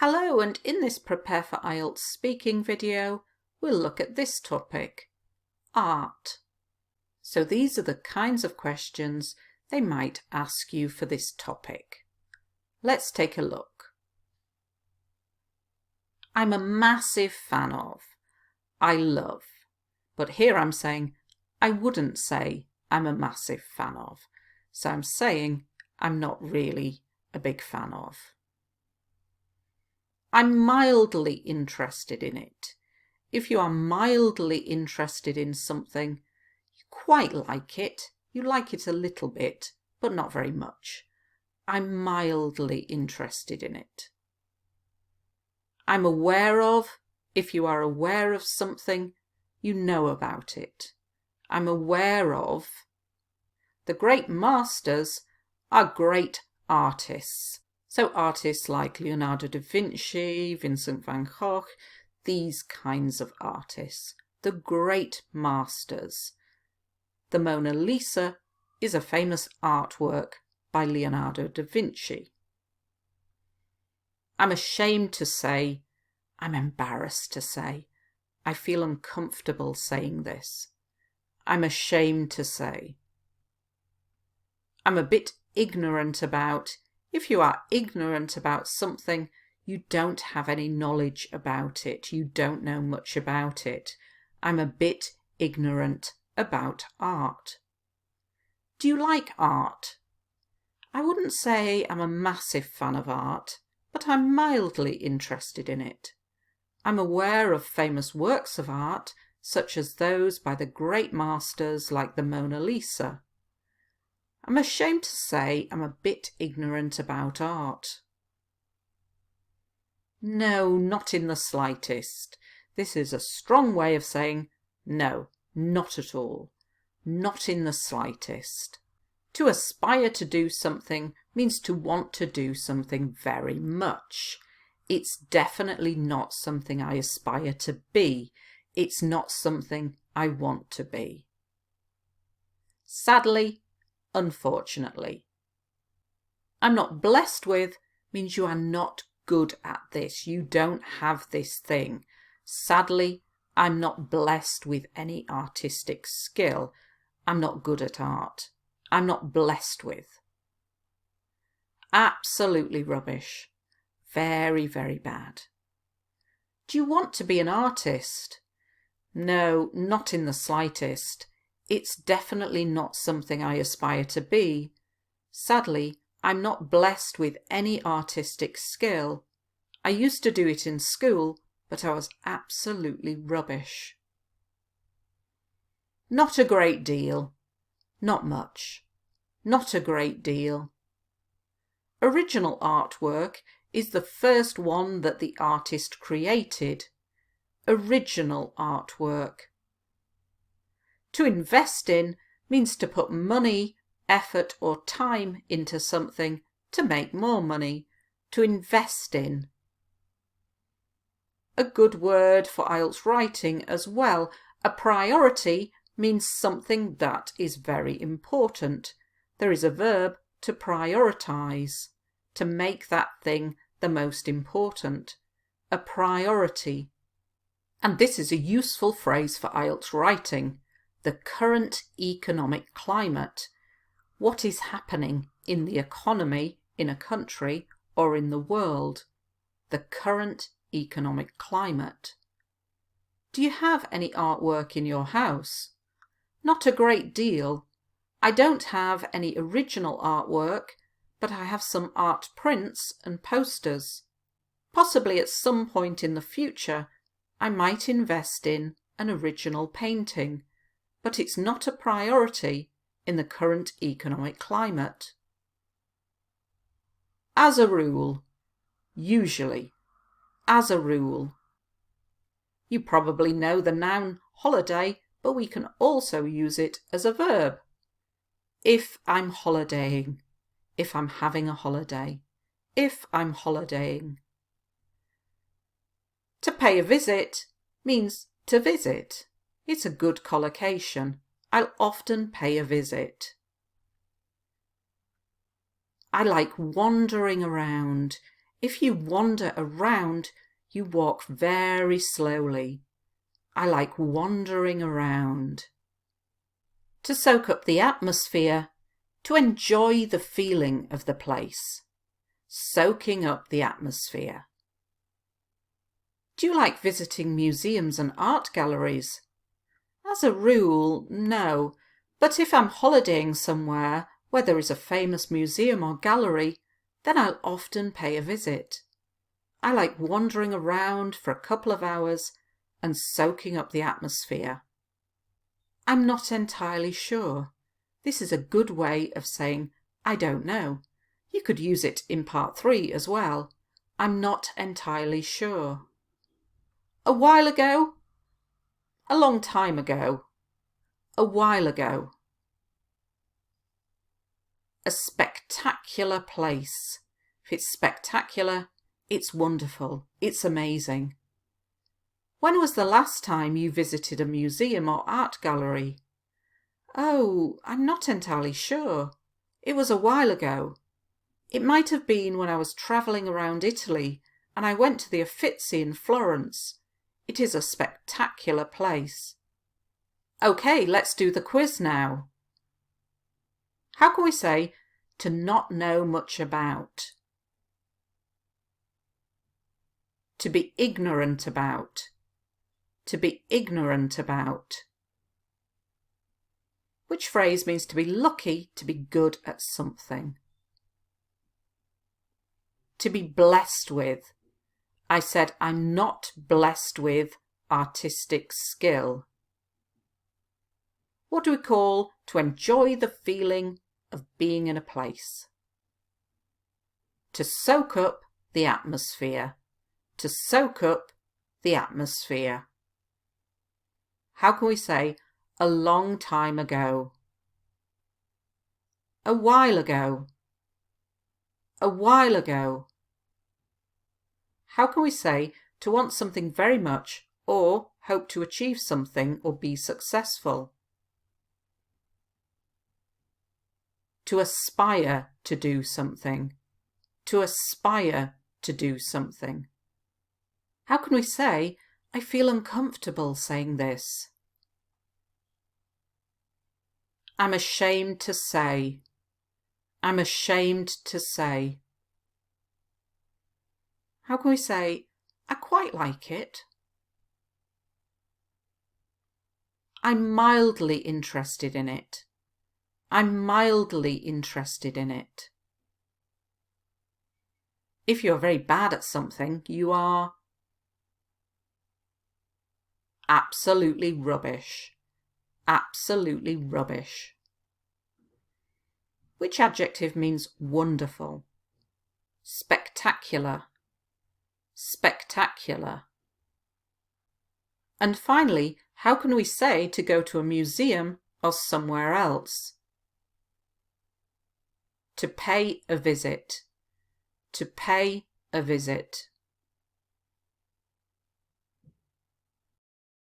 Hello, and in this Prepare for IELTS Speaking video, we'll look at this topic, art. So these are the kinds of questions they might ask you for this topic. Let's take a look. I'm a massive fan of, I love, but here I'm saying I wouldn't say I'm a massive fan of. So I'm saying I'm not really a big fan of. I'm mildly interested in it. If you are mildly interested in something, you quite like it. You like it a little bit, but not very much. I'm mildly interested in it. I'm aware of. If you are aware of something, you know about it. I'm aware of. The great masters are great artists. So artists like Leonardo da Vinci, Vincent van Gogh, these kinds of artists, the great masters. The Mona Lisa is a famous artwork by Leonardo da Vinci. I'm ashamed to say, I'm embarrassed to say, I feel uncomfortable saying this. I'm ashamed to say. I'm a bit ignorant about. If you are ignorant about something, you don't have any knowledge about it. You don't know much about it. I'm a bit ignorant about art. Do you like art? I wouldn't say I'm a massive fan of art, but I'm mildly interested in it. I'm aware of famous works of art, such as those by the great masters like the Mona Lisa. I'm ashamed to say I'm a bit ignorant about art. No, not in the slightest. This is a strong way of saying no, not at all. Not in the slightest. To aspire to do something means to want to do something very much. It's definitely not something I aspire to be. It's not something I want to be. Sadly, unfortunately. I'm not blessed with means you are not good at this. You don't have this thing. Sadly, I'm not blessed with any artistic skill. I'm not good at art. I'm not blessed with. Absolutely rubbish. Very, very bad. Do you want to be an artist? No, not in the slightest. It's definitely not something I aspire to be. Sadly, I'm not blessed with any artistic skill. I used to do it in school, but I was absolutely rubbish. Not a great deal. Not much. Not a great deal. Original artwork is the first one that the artist created. Original artwork. To invest in means to put money, effort or time into something to make more money. To invest in. A good word for IELTS writing as well. A priority means something that is very important. There is a verb to prioritise, to make that thing the most important. A priority. And this is a useful phrase for IELTS writing. The current economic climate. What is happening in the economy in a country or in the world? The current economic climate. Do you have any artwork in your house? Not a great deal. I don't have any original artwork, but I have some art prints and posters. Possibly at some point in the future, I might invest in an original painting, but it's not a priority in the current economic climate. As a rule. Usually. As a rule. You probably know the noun holiday, but we can also use it as a verb. If I'm holidaying. If I'm having a holiday. If I'm holidaying. To pay a visit means to visit. It's a good collocation. I'll often pay a visit. I like wandering around. If you wander around, you walk very slowly. I like wandering around. To soak up the atmosphere, to enjoy the feeling of the place. Soaking up the atmosphere. Do you like visiting museums and art galleries? As a rule, no, but if I'm holidaying somewhere where there is a famous museum or gallery, then I'll often pay a visit. I like wandering around for a couple of hours and soaking up the atmosphere. I'm not entirely sure. This is a good way of saying, I don't know. You could use it in part 3 as well. I'm not entirely sure. A while ago. A long time ago. A while ago. A spectacular place. If it's spectacular, it's wonderful. It's amazing. When was the last time you visited a museum or art gallery? Oh, I'm not entirely sure. It was a while ago. It might have been when I was travelling around Italy and I went to the Uffizi in Florence. It is a spectacular place. OK, let's do the quiz now. How can we say to not know much about? To be ignorant about. To be ignorant about. Which phrase means to be lucky, to be good at something? To be blessed with. I said I'm not blessed with artistic skill. What do we call to enjoy the feeling of being in a place? To soak up the atmosphere. To soak up the atmosphere. How can we say a long time ago? A while ago. A while ago. How can we say to want something very much or hope to achieve something or be successful? To aspire to do something. To aspire to do something. How can we say, I feel uncomfortable saying this? I'm ashamed to say. I'm ashamed to say. How can we say, I quite like it? I'm mildly interested in it. I'm mildly interested in it. If you're very bad at something, you are absolutely rubbish. Absolutely rubbish. Which adjective means wonderful? Spectacular. Spectacular. And finally, how can we say to go to a museum or somewhere else? To pay a visit. To pay a visit.